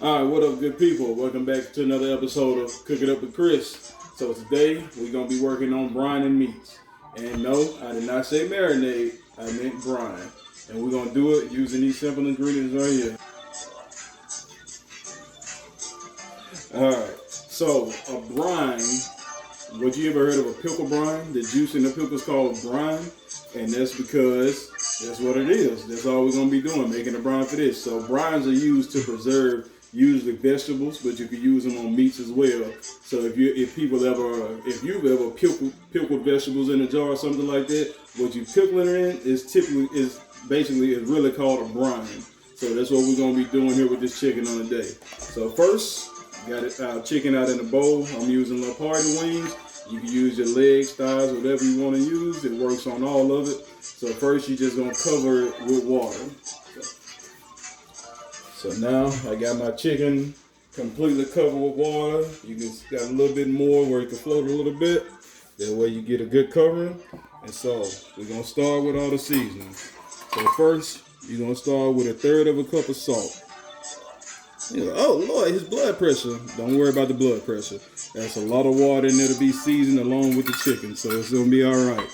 All right, what up, good people? Welcome back to another episode of Cook It Up with Chris. So today we're gonna be working on brine and meats. And no, I did not say marinade. I meant brine. And we're gonna do it using these simple ingredients right here. All right. So a brine. What you ever heard of a pickle brine? The juice in the pickle is called brine, and that's because that's what it is. That's all we're gonna be doing, making a brine for this. So brines are used to preserve usually vegetables, but you can use them on meats as well. So if you've ever pickled vegetables in a jar or something like that, what you pickling it in is basically is really called a brine. So that's what we're gonna be doing here with this chicken on the day. So first, got it chicken out in a bowl. I'm using little party wings. You can use your legs, thighs, whatever you want to use. It works on all of it. So first, you're just gonna cover it with water. So now I got my chicken completely covered with water. You can got a little bit more where it can float a little bit. That way you get a good covering. And so we're gonna start with all the seasonings. So first, you're gonna start with 1/3 of a cup of salt. You're like, oh Lord, his blood pressure. Don't worry about the blood pressure. That's a lot of water in there to be seasoned along with the chicken, so it's gonna be all right.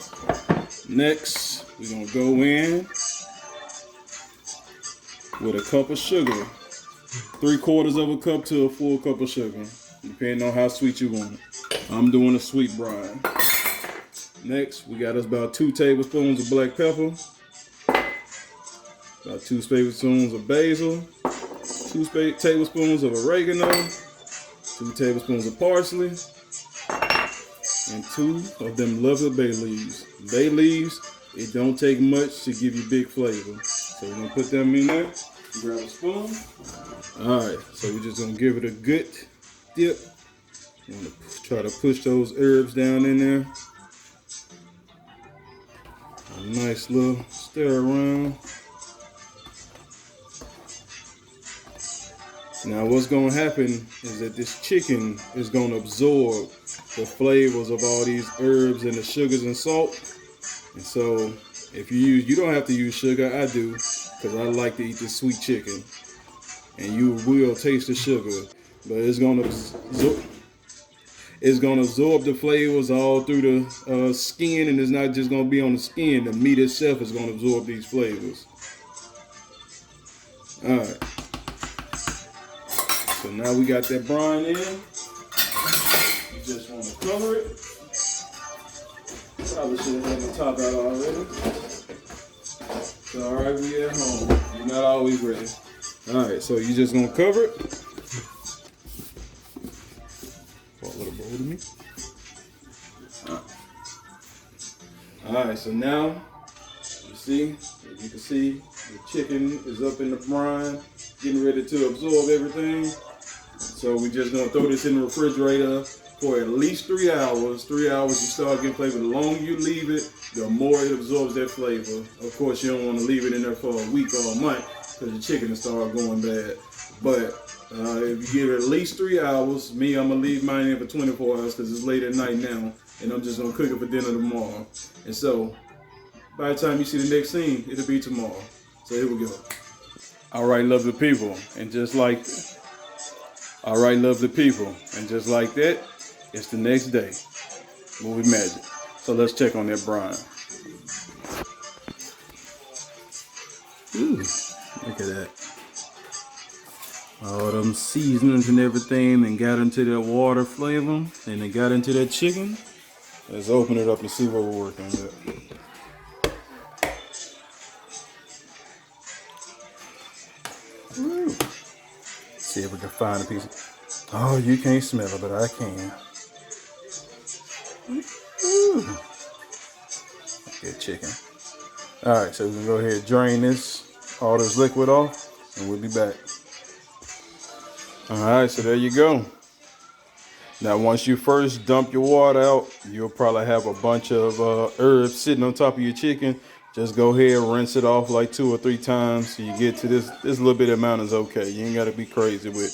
Next, we're gonna go in with a cup of sugar, 3/4 of a cup to a full cup of sugar, depending on how sweet you want it. I'm doing a sweet brine. Next, we got us about 2 tablespoons of black pepper, about 2 tablespoons of basil, 2 tablespoons of oregano, 2 tablespoons of parsley, and 2 of them lovely bay leaves. Bay leaves, it don't take much to give you big flavor. So we're gonna put them in there. Grab a spoon. All right, so we're just gonna give it a good dip. I'm gonna try to push those herbs down in there. A nice little stir around. Now what's going to happen is that this chicken is going to absorb the flavors of all these herbs and the sugars and salt. And so if you don't have to use sugar, I do, because I like to eat this sweet chicken. And you will taste the sugar, but it's going to absorb the flavors all through the skin, and it's not just going to be on the skin. The meat itself is going to absorb these flavors. All right. So now we got that brine in. You just want to cover it. Probably should have had the top out already. So alright, we at home. You're not always ready. Alright, so you just gonna cover it. Fall a little bowl to me. Alright, so now you see, as you can see, the chicken is up in the brine, getting ready to absorb everything. So we just gonna throw this in the refrigerator for at least 3 hours. 3 hours, you start getting flavor. The longer you leave it, the more it absorbs that flavor. Of course, you don't want to leave it in there for a week or a month because the chicken will start going bad. But if you give it at least 3 hours, I'm gonna leave mine in for 24 hours because it's late at night now, and I'm just gonna cook it for dinner tomorrow. And so, by the time you see the next scene, it'll be tomorrow. So here we go. All right, lovely people, and just like that. All right, lovely people, and just like that, it's the next day. Movie magic. So let's check on that brine. Ooh, look at that. All them seasonings and everything, and got into that water flavor, and it got into that chicken. Let's open it up and see what we're working with. Ooh. See if we can find a piece. Oh, you can't smell it, but I can. Ooh. Good chicken. All right, so we can go ahead and drain all this liquid off, and we'll be back. All right, so there you go. Now, once you first dump your water out, you'll probably have a bunch of herbs sitting on top of your chicken. Just go ahead and rinse it off like 2 or 3 times so you get to this little bit amount is okay. You ain't got to be crazy with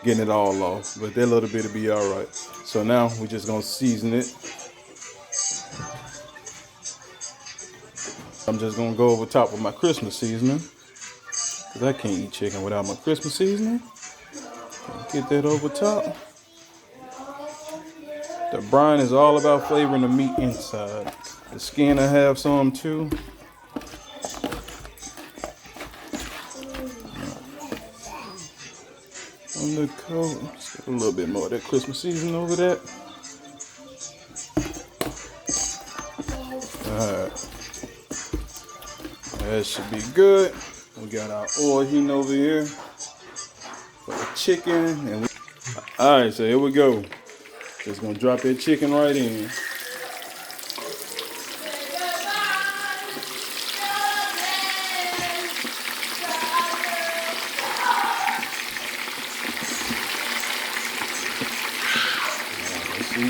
getting it all off, but that little bit will be all right. So now we're just going to season it. I'm just going to go over top with my Christmas seasoning because I can't eat chicken without my Christmas seasoning. Get that over top. The brine is all about flavoring the meat inside. The skin I have some too. On the coat, just get a little bit more of that Christmas season over that. Alright. That should be good. We got our oil heating over here for the chicken. And alright, so here we go. Just gonna drop that chicken right in.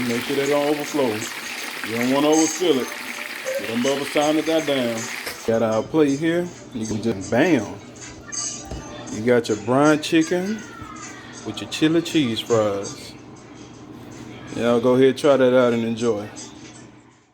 Make sure that don't overflow. You don't want to overfill it. Get them bubbles time to die down. Got our plate here. You can just bam. You got your brine chicken with your chili cheese fries. Y'all go ahead, try that out and enjoy.